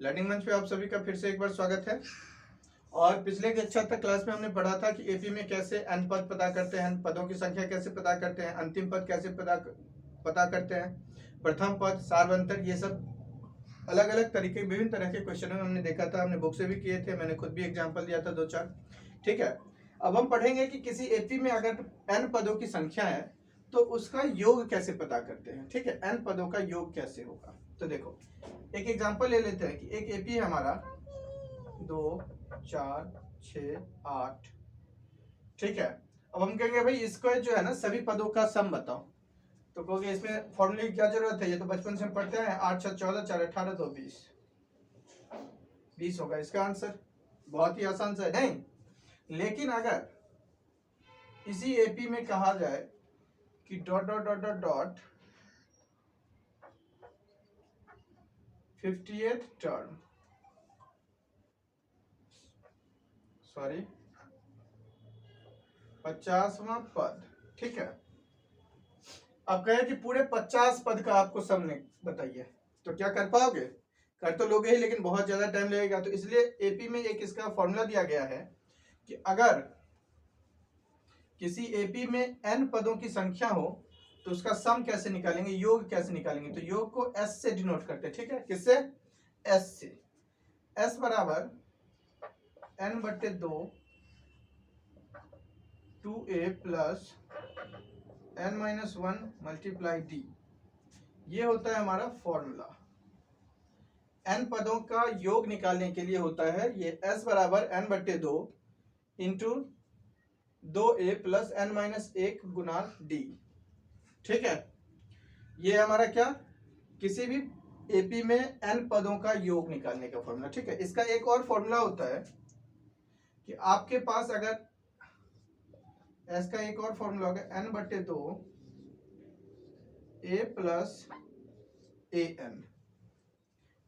Learning मंच पे आप सभी का फिर से एक बार स्वागत है। और पिछले कक्षा तक क्लास में हमने पढ़ा था कि एपी में कैसे n पद पता करते हैं, पदों की संख्या कैसे पता करते हैं, अंतिम पद कैसे पता करते हैं, प्रथम पद, सार्वंतर, ये सब अलग अलग तरीके विभिन्न तरह के क्वेश्चन हमने देखा था। हमने बुक से भी किए थे, मैंने खुद भी एग्जाम्पल दिया था 2-4। ठीक है, अब हम पढ़ेंगे कि किसी एपी में अगर n पदों की संख्या है तो उसका योग कैसे पता करते हैं। ठीक है, n पदों का योग कैसे होगा। तो देखो एक एग्जांपल ले लेते हैं कि एक एपी है हमारा 2, 4, 6, 8। ठीक है, अब हम कहेंगे भाई इसको जो है ना सभी पदों का सम बताओ। तो कहोगे इसमें फॉर्मूले की क्या जरूरत है, ये तो बचपन से हम पढ़ते हैं। 8 6 14, 4 18, 2 20, 20 होगा इसका आंसर। बहुत ही आसान सा है नहीं। लेकिन अगर इसी एपी में कहा जाए कि dot dot dot dot dot 58 term, sorry 50वां पद। ठीक है, अब कहे कि पूरे 50 पद का आपको सम बताइए, तो क्या कर पाओगे? कर तो लोगे ही, लेकिन बहुत ज्यादा टाइम लगेगा। तो इसलिए एपी में एक इसका फॉर्मूला दिया गया है कि अगर किसी एपी में n पदों की संख्या हो तो उसका सम कैसे निकालेंगे, योग कैसे निकालेंगे। तो योग को s से डिनोट करते हैं। ठीक है, किससे? s से। s बराबर n/2 2a plus n-1 multiply d, ये होता है हमारा फॉर्मूला। n पदों का योग निकालने के लिए होता है ये s बराबर n/2 into 2a plus n-1 गुना d। ठीक है, ये हमारा क्या, किसी भी एपी में n पदों का योग निकालने का फॉर्मूला। ठीक है, इसका एक और फॉर्मूला होता है कि आपके पास अगर s का एक और फॉर्मूला होगा n/2 a प्लस an।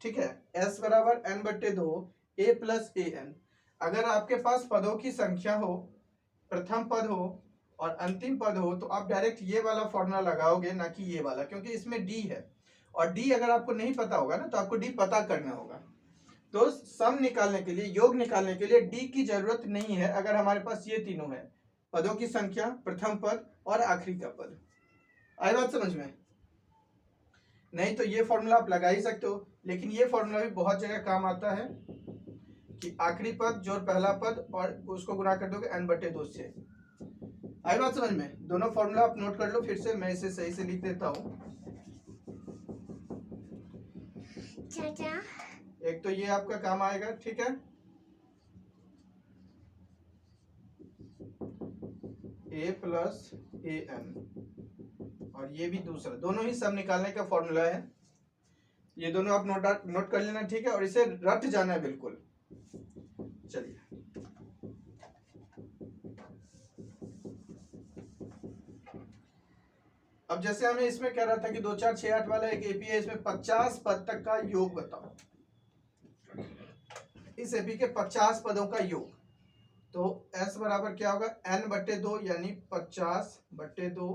ठीक है, s बराबर n/2 a प्लस an। अगर आपके पास पदों की संख्या हो, प्रथम पद हो और अंतिम पद हो, तो आप डायरेक्ट ये वाला फॉर्मूला लगाओगे, ना कि ये वाला, क्योंकि इसमें d है। और d अगर आपको नहीं पता होगा ना, तो आपको d पता करना होगा। तो सम निकालने के लिए, योग निकालने के लिए d की जरूरत नहीं है अगर हमारे पास ये तीनों है, पदों की संख्या, प्रथम पद और आखिरी का पद। आई बात समझ में? नहीं तो ये फॉर्मूला आप लगा ही सकते हो, लेकिन ये फॉर्मूला भी बहुत जगह काम आता है कि आखिरी पद जोड़ पहला पद और उसको गुणा कर दोगे n/2 से। आई बात समझ में? दोनों फॉर्मूला आप नोट कर लो, फिर से मैं इसे सही से लिख देता हूं। एक तो ये आपका काम आएगा, ठीक है, a प्लस an, और ये भी दूसरा, दोनों ही सम निकालने का फॉर्मूला है। ये दोनों आप नोट कर लेना। ठीक है, और इसे रट जाना है बिल्कुल। चलिए, अब जैसे हमें इसमें कह रहा था कि 2 4 6 8 वाला एक एपी है, इसमें 50 पद तक का योग बताओ। इस एपी के 50 पदों का योग, तो s बराबर क्या होगा, n/2 यानी 50/2,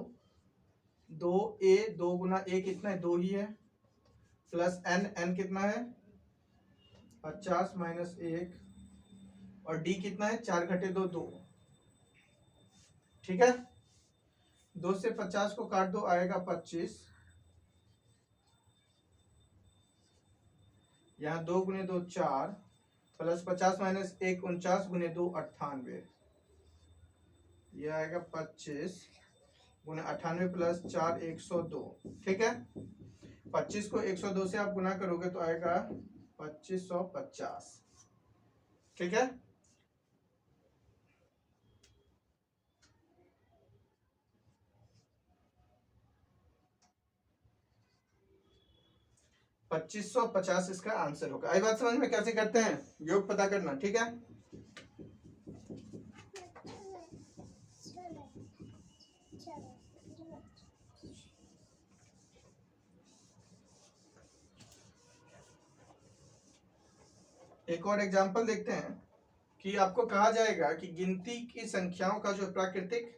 2a, 2 गुना a कितना है, 2 ही है, प्लस n कितना है 50 माइनस 1, और d कितना है 4 घटे 2 2। ठीक है, 2 से 50 को काट दो, आएगा 25। यहाँ 2 गुने 2 4, प्लस 50 माइनस 1 49 गुने 2 98, ये आएगा 25 गुने 98 प्लस 4 102। ठीक है, 25 को 102 से आप गुना करोगे तो आएगा 2550। ठीक है, $2550 इसका आंसर होगा। आई बात समझ में? कैसे करते हैं योग पता करना। ठीक है, एक और एग्जांपल देखते हैं कि आपको कहा जाएगा कि गिनती की संख्याओं का जो प्राकृतिक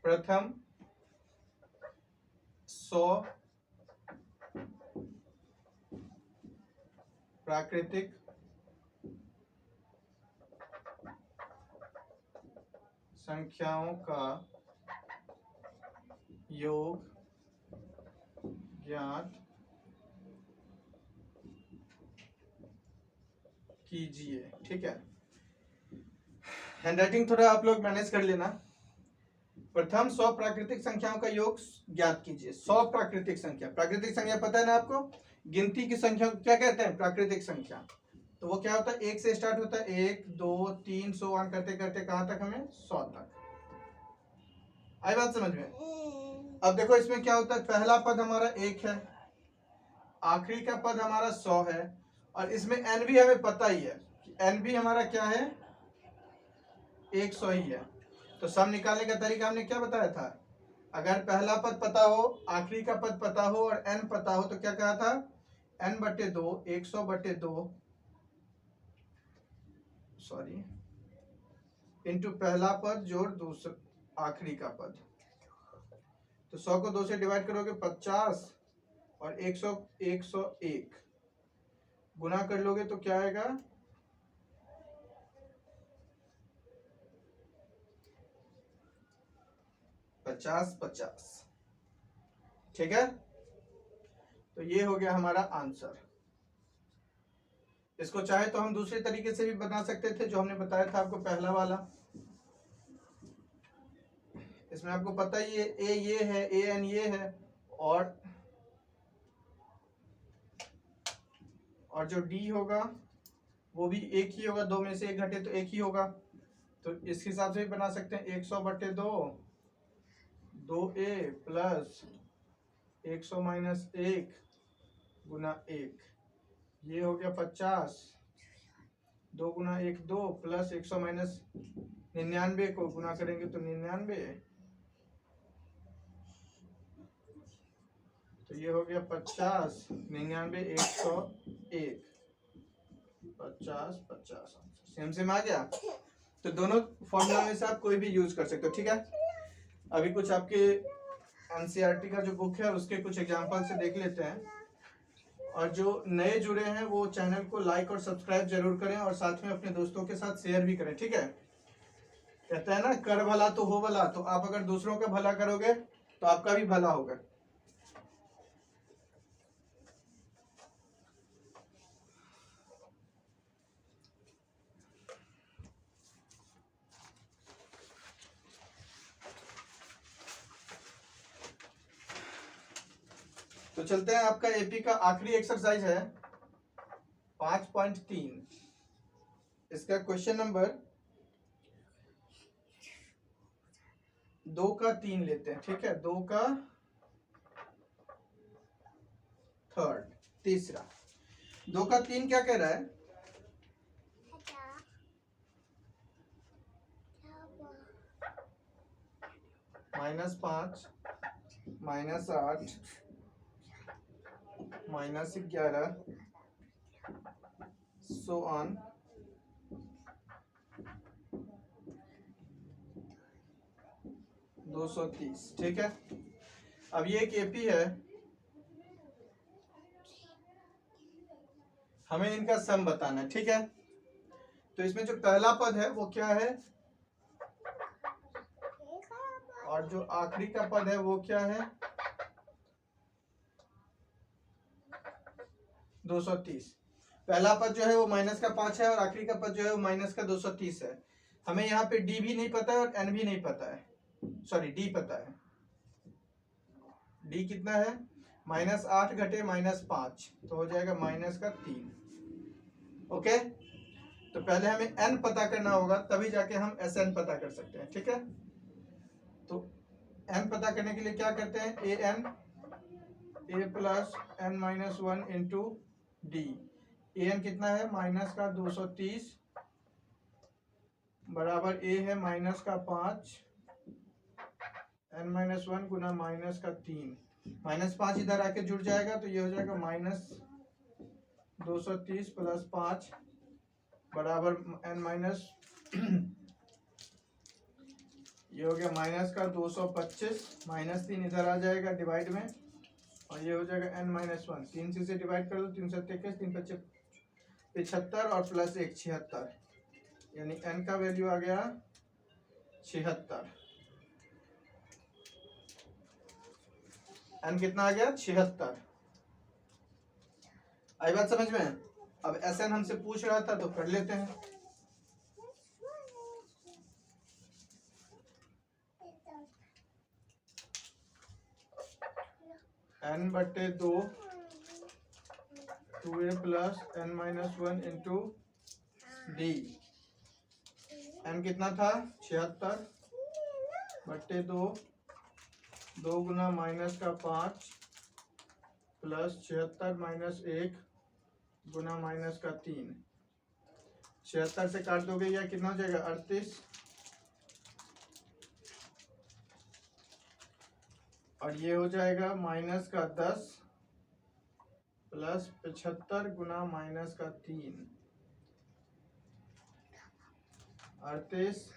प्रथम 100 प्राकृतिक संख्याओं का योग ज्ञात कीजिए। ठीक है, हैंडराइटिंग थोड़ा आप लोग मैनेज कर लेना। प्रथम 100 प्राकृतिक संख्याओं का योग ज्ञात कीजिए। 100 प्राकृतिक संख्या, प्राकृतिक संख्या पता है ना आपको, गिनती की संख्या क्या कहते हैं, प्राकृतिक संख्या। तो वो क्या होता है, 1 से स्टार्ट होता है, 1 2 3 सो ऑन करते करते कहां तक, हमें 100 तक। आई बात समझ में। अब देखो इसमें क्या होता है, पहला पद हमारा 1 है, आखिरी का पद हमारा 100 है, और इसमें एन भी हमें पता ही है कि एन भी हमारा क्या है, 100 ही है। तो सम निकालने का तरीका हमने क्या बताया था, अगर पहला पद पता हो, आखिरी का पद पता हो और एन पता हो, तो क्या कहा था, n/2 100/2 सॉरी इंटू पहला पद जोड़ दूसरा आखिरी का पद। तो 100 को 2 से डिवाइड करोगे 50 और 100 101 गुना कर लोगे तो क्या आएगा, 50/50। ठीक है, तो ये हो गया हमारा आंसर। इसको चाहे तो हम दूसरे तरीके से भी बना सकते थे, जो हमने बताया था आपको पहला वाला। इसमें आपको पता ही है, ए ये है, ए एन ये है, और जो डी होगा वो भी एक ही होगा, 2 में से 1 घटे तो 1 ही होगा। तो इस हिसाब से भी बना सकते हैं, 100/2 2a प्लस 100-1 गुना 1, ये हो गया 50, 2 गुना 1 2 प्लस 100-99 को गुना करेंगे तो 99, तो ये हो गया 50 99 101 50/50 सेम सेम आ गया। तो दोनों फॉर्मूला में से आप कोई भी यूज कर सकते हो। ठीक है, अभी कुछ आपके एनसीईआरटी का जो बुक है उसके कुछ एग्जांपल से देख लेते हैं, और जो नए जुड़े हैं वो चैनल को लाइक और सब्सक्राइब जरूर करें, और साथ में अपने दोस्तों के साथ शेयर भी करें। ठीक है, कहता है ना, कर भला तो हो भला, तो आप अगर दूसरों का भला करोगे तो आपका भी भला होगा। तो चलते हैं, आपका एपी का आखिरी एक्सरसाइज है 5.3। इसका क्वेश्चन नंबर 2 का 3 लेते हैं। ठीक है, 2 का थर्ड, तीसरा। 2 का 3 क्या कह रहा है, -5 -8 -11 सो ऑन 230। ठीक है, अब ये एक एपी है, हमें इनका सम बताना है। ठीक है, तो इसमें जो पहला पद है वो क्या है, और जो आखिरी का पद है वो क्या है, 230। पहला पद जो है वो -5 है, और आखिरी का पद जो है वो -230 है। हमें यहाँ पे डी भी नहीं पता है और एन भी नहीं पता है, सॉरी डी पता है। डी कितना है, -8 घटे -5 तो हो जाएगा -3। ओके, तो पहले हमें एन पता करना होगा, तभी जाके हम एस एन पता कर सकते हैं। ठीक है, तो एन पता करने के लिए क्या करते हैं, a n a plus n -1 into d. A n कितना है, -230 बराबर ए है -5 n-1 गुना -3। -5 इधर आके जुड़ जाएगा तो ये हो जाएगा -230 प्लस 5 बराबर n- ये हो गया -225, -3 इधर आ जाएगा डिवाइड में, और ये हो जाएगा n-1। 3 से डिवाइड कर दो, 3 7 21, 3 25 75 और प्लस 1 76, यानी n का वैल्यू आ गया 76। n कितना आ गया 76। आई बात समझ में? अब Sn हमसे पूछ रहा था तो कर लेते हैं। n/2 2a plus n-1 into D. n कितना था 76/2, 2 गुना माइनस का 5 प्लस 76 माइनस 1 गुना माइनस का 3। 76 से काट दोगे या कितना हो जाएगा 38, और ये हो जाएगा माइनस का 10 प्लस 75 गुना माइनस का 3, 38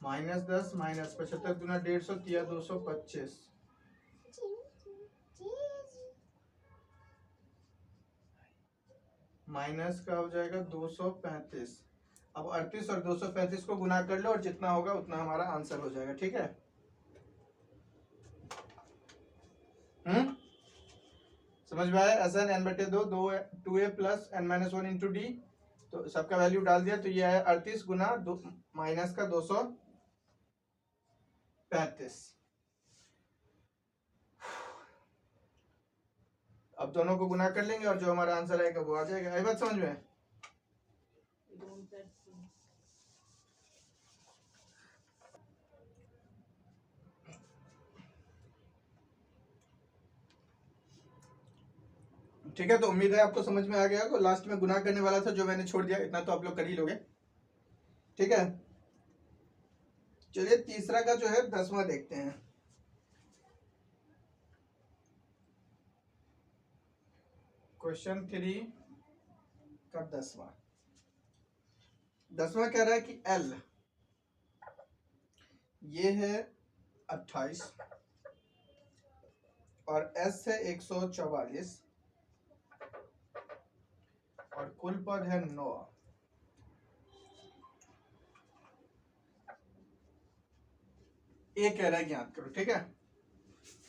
माइनस 10 माइनस 75 गुना 150 दिया 225, माइनस का हो जाएगा 235। अब 38 और 235 को गुना कर लो और जितना होगा उतना हमारा आंसर हो जाएगा। ठीक है, समझ में आया? Sn n/2 2a plus n-1 into D, तो सबका वैल्यू डाल दिया तो ये आया 38 गुना माइनस का 235। अब दोनों को गुना कर लेंगे और जो हमारा आंसर आएगा वो आ जाएगा। आई बात समझ में? ठीक है, तो उम्मीद है आपको समझ में आ गया होगा। लास्ट में गुना करने वाला था जो मैंने छोड़ दिया, इतना तो आप लोग कर ही लोगे। ठीक है, चलिए तीसरा का जो है 10वां देखते हैं। क्वेश्चन 3 का 10वां कह रहा है कि L ये है 28 और S है 144 और कुल पद है 9। ए कह रहा है ज्ञात करो। ठीक है,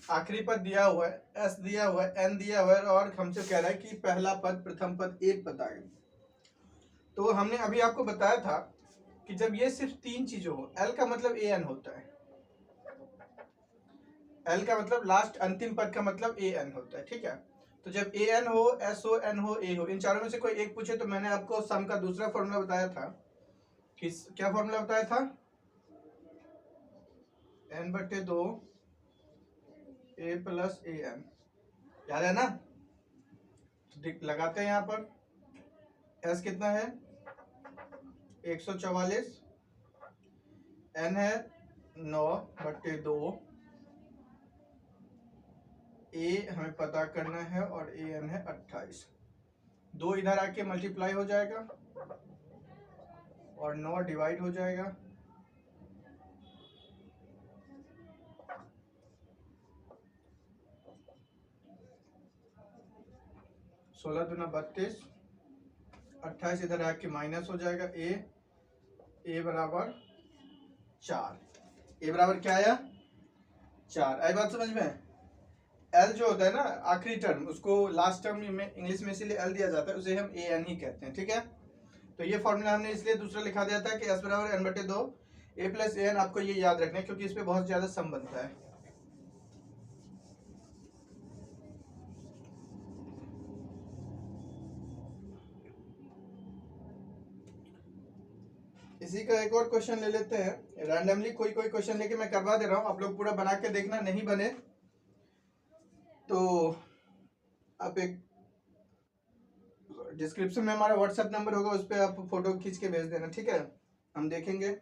आखिरी पद दिया हुआ है, S दिया हुआ है, N दिया हुआ है और हमसे कह रहा है कि पहला पद प्रथम पद एक बताए। तो हमने अभी आपको बताया था कि जब ये सिर्फ 3 चीजें हो, L का मतलब AN होता है, L का लास्ट अंतिम पद का मतलब AN होता है। ठीक है, तो जब AN हो, S हो, N हो, A हो, इन चारों में से कोई एक पूछे तो मैंने आपको सम का दूसरा फॉर्मूला बताया था कि क्या फॉर्मूला बताया था? n/2 A प्लस AN, याद है ना? तो लगाते हैं यहाँ पर। S कितना है 144, N है 9/2, A हमें पता करना है और AN है 28। 2 इधर आके मल्टीप्लाई हो जाएगा और 9 डिवाइड हो जाएगा। सोलह दूना 32, 28 इधर आके माइनस हो जाएगा। ए बराबर 4। ए बराबर क्या आया 4। आई बात समझ में? एल जो होता है ना आखिरी टर्म, उसको लास्ट टर्म में इंग्लिश में इसीलिए एल दिया जाता है, उसे हम AN ही कहते हैं। ठीक है, तो ये फॉर्मूला हमने इसलिए दूसरा लिखा दिया था कि S बराबर n/2 A प्लस AN। आपको ये याद रखना है क्योंकि इस पे बहुत ज्यादा सम बनता है। इसी का एक और क्वेश्चन ले लेते हैं। रैंडमली कोई क्वेश्चन लेके मैं करवा दे रहा हूँ, आप लोग पूरा बना के देखना, नहीं बने तो आप एक डिस्क्रिप्शन में हमारा व्हाट्सएप नंबर होगा, उस पर आप फोटो खींच के भेज देना। ठीक है, हम देखेंगे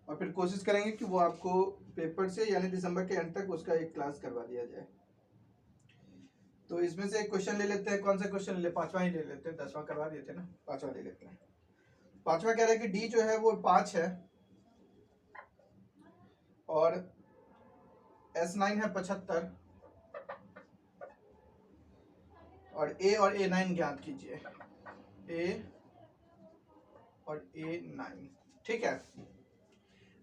और फिर कोशिश करेंगे कि वो आपको पेपर से यानी दिसंबर के एंड तक उसका एक क्लास करवा दिया जाए। तो इसमें से एक क्वेश्चन ले लेते हैं। कौन सा क्वेश्चन ले? 5वां ही ले लेते हैं, 10वां करवा दिए थे ना, 5वां ले लेते हैं। 5वां कह रहा है कि डी जो है वो 5 है और S9 है 75 और A और A9 ज्ञात कीजिए। A और A9, ठीक है।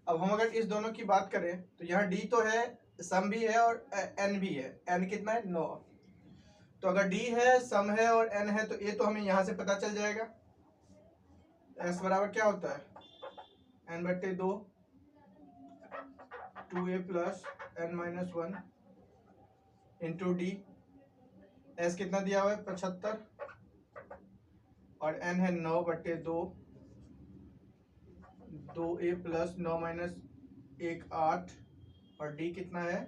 अब हम अगर इस दोनों की बात करें तो यहाँ D तो है, सम भी है और N भी है। N कितना है? 9। तो अगर D है, सम है और N है तो A तो हमें यहाँ से पता चल जाएगा। S बराबर क्या होता है? N/2 2A plus N-1 into D। S कितना दिया हुआ है? 75 और N है 9/2 2A प्लस 9 माइनस 1 8 और D कितना है?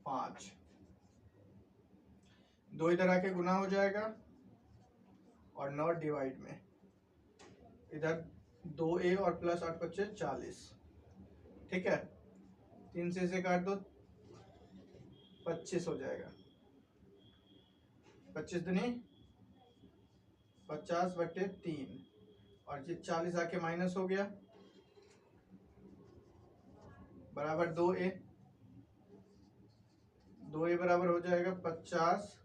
5। 2 इधर आके गुना हो जाएगा और 9 डिवाइड में इधर 2A और प्लस 8 बच्चे 40, ठीक है। 3 से इसे काट दो, 25 हो जाएगा। 25 दूनी 50/3 और ये 40 आके माइनस हो गया बराबर 2A। 2A बराबर हो जाएगा 50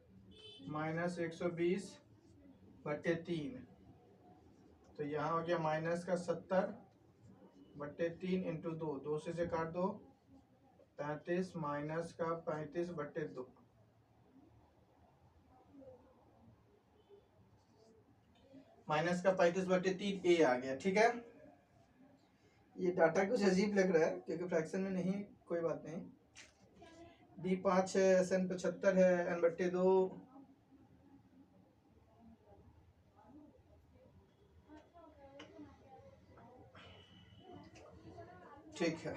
माइनस 120/3। तो यहाँ हो गया माइनस का 70/3 इंटू 2। 2 से काट दो 35 माइनस का 35/2। माइनस का 35/3 A आ गया, ठीक है। ये डाटा कुछ अजीब लग रहा है क्योंकि फ्रैक्शन में नहीं, कोई बात नहीं। D 5 है, SN 75 है, N/2 ठीक है।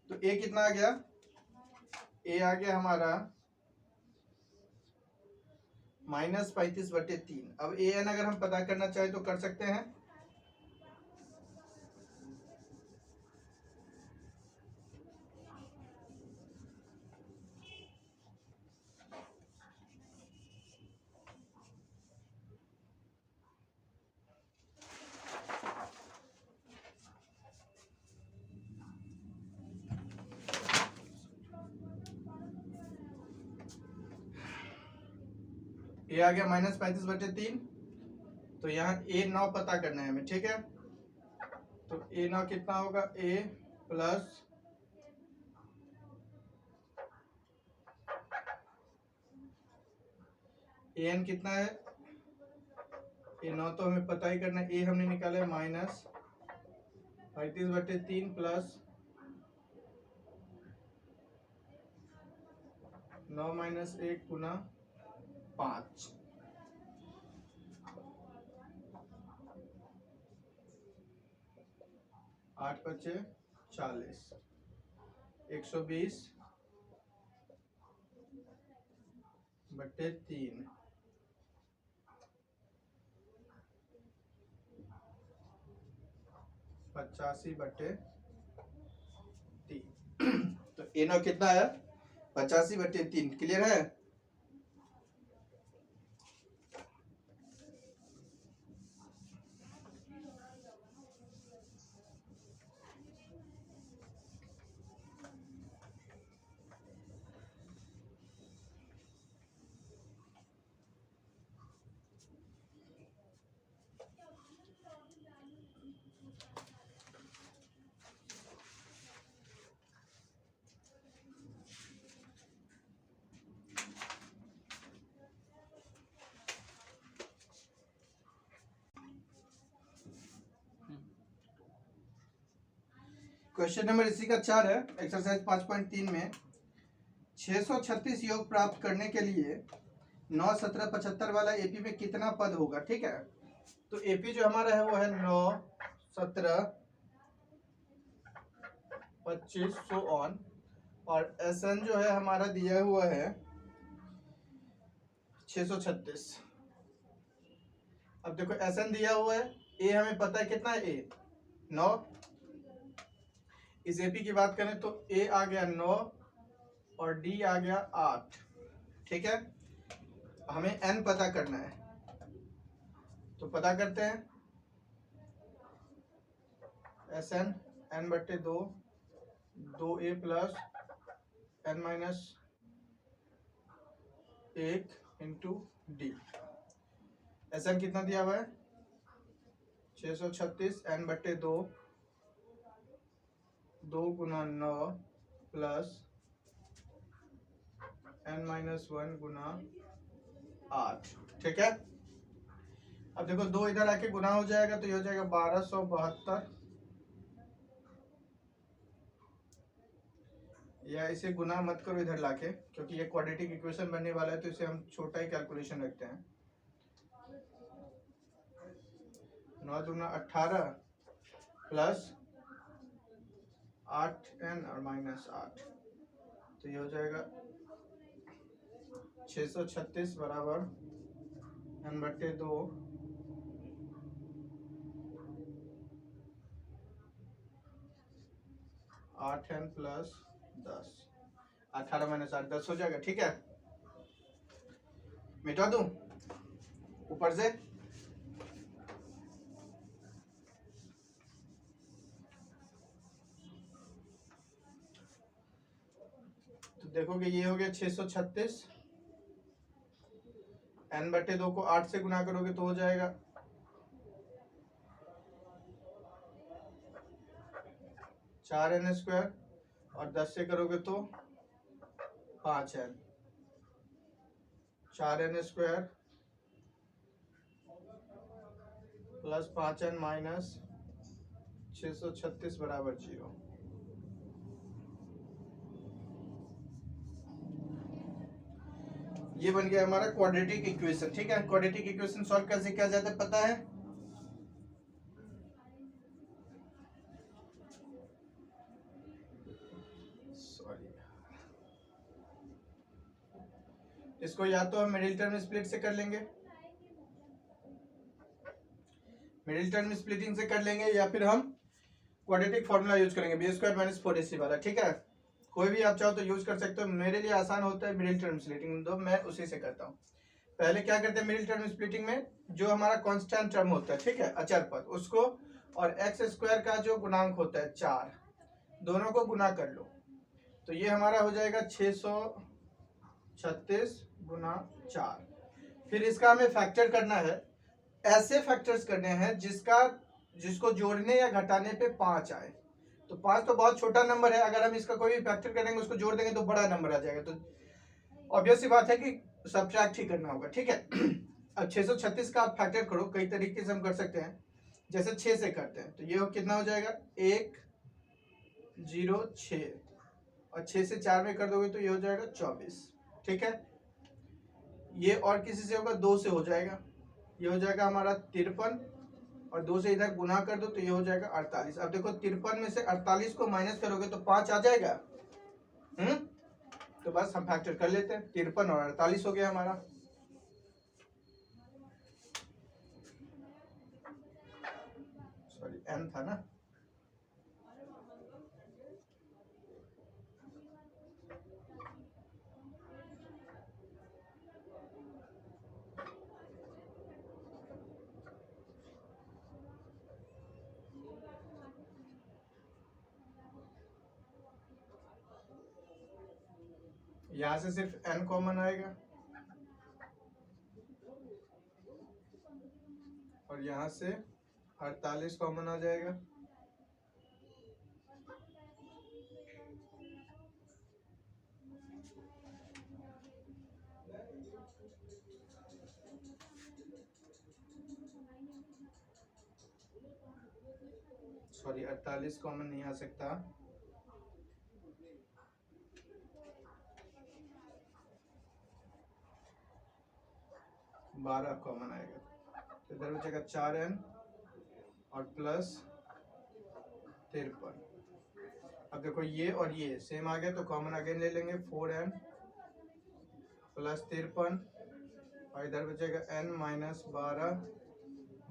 तो A कितना आ गया? A आ गया हमारा माइनस 35/3। अब AN अगर हम पता करना चाहे तो कर सकते हैं। A आ गया माइनस 35/3। तो यहाँ A9 पता करना है हमें, ठीक है। तो A9 कितना होगा? A प्लस AN कितना है? A9 तो हमें पता ही करना है। A हमने निकाला है माइनस 35/3 प्लस 9 माइनस 1 गुना 5। 8 बचे 40, 120/3 85/3। तो A9 कितना है? 85/3। क्लियर है? क्वेश्चन नंबर इसी का 4 है। एक्सरसाइज 5.3 में 636 योग प्राप्त करने के लिए 9 17 75 वाला एपी में कितना पद होगा, ठीक है। तो एपी जो हमारा है वो है 9 17 25 सो ऑन, और एसएन जो है हमारा दिया हुआ है 636। अब देखो एसएन दिया हुआ है, ए हमें पता है कितना है, ए 9। इस एपी की बात करें तो ए आ गया 9 और डी आ गया 8, ठीक है। हमें एन पता करना है तो पता करते हैं। S N N/2 2A plus N-1 into D. S N कितना दिया हुआ है 636 n बट्टे 2 गुना 9 प्लस n-1 गुना 8। ठीक है, अब देखो 2 इधर आके गुना हो जाएगा तो ये हो जाएगा 1272, या इसे गुना मत करो इधर लाके, क्योंकि ये क्वाड्रेटिक इक्वेशन बनने वाला है तो इसे हम छोटा ही कैलकुलेशन रखते हैं। 9 दूना 18 प्लस 8n और माइनस 8, तो ये हो जाएगा 636 बराबर n बट्टे 2 8n प्लस 10, 18 माइनस 8 10 हो जाएगा। ठीक है, मिटा दूं ऊपर से, तो देखोगे ये हो गया 636, n बट्टे 2 को 8 से गुना करोगे तो हो जाएगा 4n स्क्वायर, और 10 से करोगे तो 5n, 4n square plus 5n minus 636 बराबर 0। ये बन गया हमारा क्वाड्रेटिक इक्वेशन। ठीक है, क्वाड्रेटिक इक्वेशन सॉल्व कैसे किया जाता है पता है? इसको या तो हम मिडिल टर्म स्प्लिट से कर लेंगे, मिडिल टर्म स्प्लिटिंग से कर लेंगे, या फिर हम क्वाड्रेटिक फॉर्मूला यूज करेंगे बी स्क्वायर माइनस 4ac वाला। ठीक है, कोई भी आप चाहो तो यूज कर सकते हो, मेरे लिए आसान होता है मिडिल टर्म स्प्लिटिंग, तो मैं उसी से करता हूँ। पहले क्या करते हैं मिडिल टर्म स्प्लिटिंग में, जो हमारा कांस्टेंट टर्म होता है, ठीक है, अचर पद, उसको और एक्स स्क्वायर का जो गुणांक होता है 4, दोनों को गुना कर लो, तो ये हमारा हो जाएगा 636 गुना 4। फिर इसका हमें फैक्टर करना है, ऐसे फैक्टर्स करने हैं जिसको जोड़ने या घटाने पे 5 आए। तो 5 तो बहुत छोटा नंबर है, अगर हम इसका कोई भी फैक्टर करेंगे उसको जोड़ देंगे तो बड़ा नंबर आ जाएगा, तो ऑब्वियस सी बात है कि सब्ट्रैक्ट ही करना होगा। ठीक है, अब 636 का आप फैक्टर करो, कई तरीके से हम कर सकते हैं, जैसे 6 से करते हैं तो ये कितना हो जाएगा 106, और 6 से 4 में कर दोगे तो ये हो जाएगा 24। ठीक है, ये और किसी से होगा 2 से हो जाएगा, ये हो जाएगा हमारा 53, और 2 से इधर गुना कर दो तो ये हो जाएगा 48। अब देखो 53 में से 48 को माइनस करोगे तो 5 आ जाएगा। तो बस हम फैक्टर कर लेते हैं, 53 और 48 हो गया हमारा। सॉरी n था ना, यहां से सिर्फ n कॉमन आएगा और यहां से 48 कॉमन आ जाएगा। सॉरी 48 कॉमन नहीं आ सकता, 12 कॉमन आएगा, तो इधर बचेगा 4n और प्लस 53। अब देखो ये और ये सेम आ गया तो कॉमन अगेन ले लेंगे, 4n प्लस 53, और इधर बचेगा n माइनस 12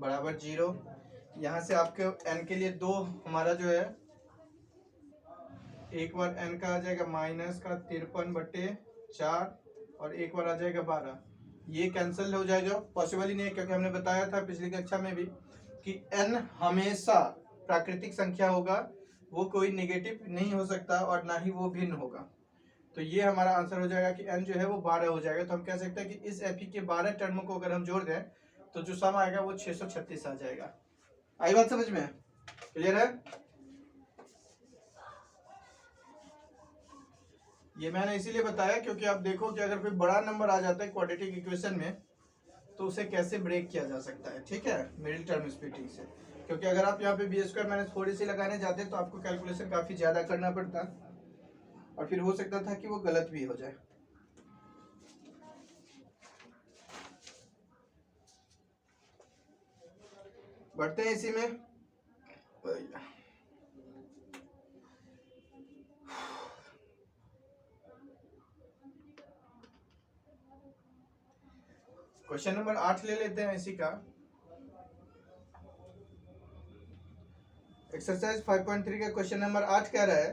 बराबर 0। यहाँ से आपके n के लिए 2 हमारा जो है, एक बार n का आ जाएगा माइनस का 53/4, और एक बार आ जाएगा 12, ये कैंसिल हो जाएगा, पॉसिबल ही नहीं है, क्योंकि हमने बताया था पिछली कक्षा में भी कि n हमेशा प्राकृतिक संख्या होगा, वो कोई नेगेटिव नहीं हो सकता और ना ही वो भिन्न होगा। तो ये हमारा आंसर हो जाएगा कि n जो है वो 12 हो जाएगा। तो हम कह सकते हैं कि इस एफी के 12 टर्मों को अगर हम जोड़ दें तो जो सम आएगा वो 636 आ जाएगा। आई बात समझ में? क्लियर है? ये मैंने इसीलिए बताया क्योंकि आप देखो कि अगर कोई बड़ा नंबर आ जाता है क्वाड्रेटिक इक्वेशन में तो उसे कैसे ब्रेक किया जा सकता है, ठीक है, मिडिल टर्म स्प्लिटिंग से। क्योंकि अगर आप यहाँ पे बी स्क्वायर माइनस 4ac लगाने जाते हैं तो आपको कैलकुलेशन काफी ज्यादा करना पड़ता और फिर हो सकता था कि वो गलत भी हो जाए। बढ़ते हैं इसी में। क्वेश्चन नंबर 8 ले लेते हैं इसी का। एक्सरसाइज 5.3 का क्वेश्चन नंबर 8 कह रहा है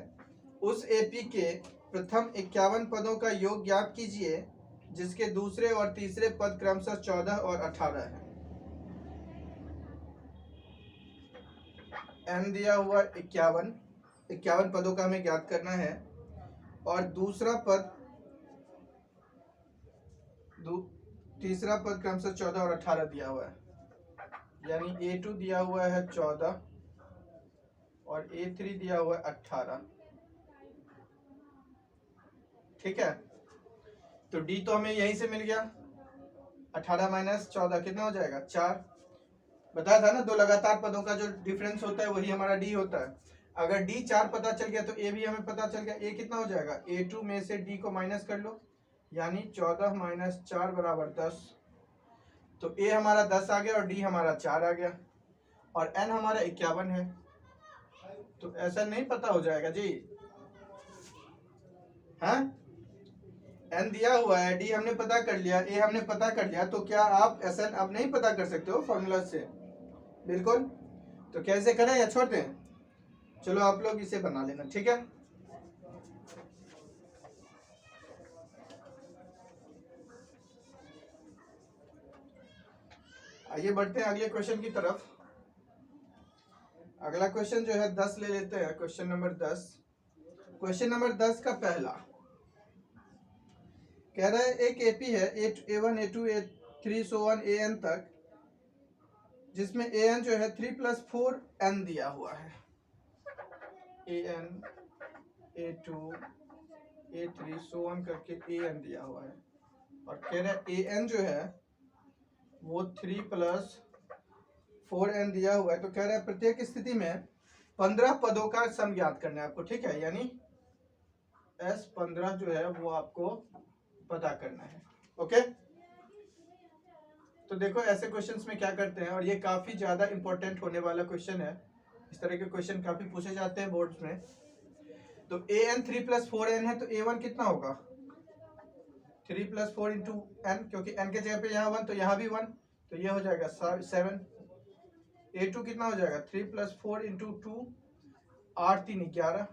उस एपी के प्रथम 51 पदों का योग ज्ञात कीजिए जिसके दूसरे और तीसरे पद क्रमशः 14 और 18 है। n दिया हुआ 51 पदों का हमें ज्ञात करना है और तीसरा पद क्रमशः 14 और 18 दिया हुआ है। यानी A2 दिया हुआ है 14 और A3 दिया हुआ है 18। ठीक है, तो D तो हमें यहीं से मिल गया। 18 माइनस 14 कितना हो जाएगा? 4। बताया था ना, दो लगातार पदों का जो डिफरेंस होता है वही हमारा D होता है। अगर D 4 पता चल गया तो A भी हमें पता चल गया। A कितना हो जाएगा? A2 में से D को माइनस कर लो, यानी 14 माइनस 4 बराबर 10। तो A हमारा 10 आ गया और D हमारा 4 आ गया और N हमारा 51 है। तो ऐसा नहीं पता हो जाएगा जी? हाँ, N दिया हुआ है, D हमने पता कर लिया, A हमने पता कर लिया, तो क्या आप SN अब नहीं पता कर सकते हो फॉर्मूला से? बिल्कुल। तो कैसे करें या छोड़ दें? चलो आप लोग इसे बना लेना, ठीक है। आइए बढ़ते हैं अगले क्वेश्चन की तरफ। अगला क्वेश्चन जो है 10 ले लेते हैं। Question number 10। क्वेश्चन नंबर 10 का पहला कह रहा है एक एपी है A1 A2 A3 so on AN तक, जिसमें AN जो है 3 + 4N दिया हुआ है। AN A2 A3 so on करके AN दिया हुआ है और कह रहा है AN जो है वो 3 + 4N दिया हुआ है। तो कह रहा है प्रत्येक स्थिति में 15 पदों का सम ज्ञात करना है आपको, ठीक है, यानी S15 जो है वो आपको पता करना है। ओके, तो देखो ऐसे क्वेश्चंस में क्या करते हैं, और ये काफी ज्यादा इंपॉर्टेंट होने वाला क्वेश्चन है। इस तरह के क्वेश्चन काफी पूछे जाते हैं बोर्ड्स में। तो AN 3 + 4N है, तो A1 कितना होगा? 3 + 4 × N, क्योंकि N के जगह पे यहाँ 1 तो यहाँ भी 1, तो ये हो जाएगा 7। A2 कितना हो जाएगा? 3 + 4 × 2 8 3 11।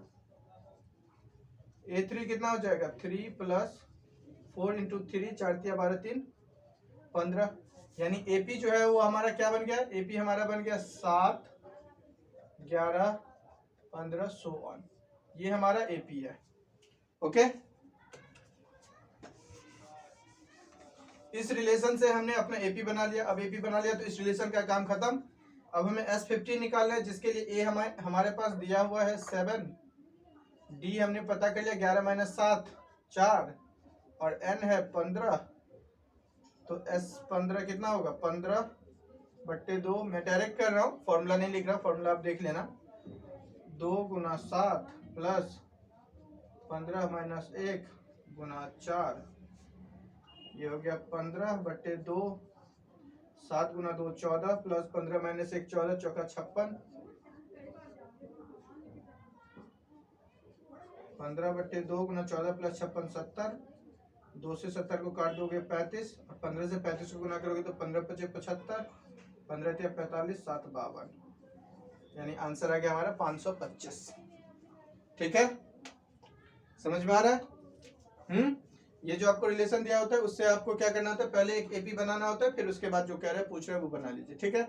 A3 कितना हो जाएगा? 3 + 4 × 3 4 3 12 3 15। यानी AP जो है वो हमारा क्या बन गया? AP हमारा बन गया 7 11 15 सो ऑन। ये हमारा AP है। ओके, इस रिलेशन से हमने अपना AP बना लिया। अब AP बना लिया तो इस रिलेशन का काम खत्म। अब हमें S15 निकालना है, जिसके लिए A हमारे पास दिया हुआ है 7, D हमने पता कर लिया 11 - 7 4 और N है 15। तो S15 कितना होगा? 15/2। मैं डायरेक्ट कर रहा हूँ, फॉर्मूला नहीं लिख रहा, फॉर्मूला आप देख लेना। 2 × 7 + 15 - 1 × 4, ये हो गया 15/2। 7 × 2 14 + 15 - 1 14 चौका 56। 15/2 × 14 + 56 70। 2 से 70 को काट दोगे 35 और 15 से 35 को गुना करोगे तो 15 × 5 = 75, 15 × 3 = 45, 7 × 52। यानी आंसर आ गया हमारा 525। ठीक है, समझ में आ रहा है? ये जो आपको रिलेशन दिया होता है उससे आपको क्या करना होता है? पहले एक AP बनाना होता है, फिर उसके बाद जो कह रहे हैं पूछ रहे हैं वो बना लीजिए। ठीक है।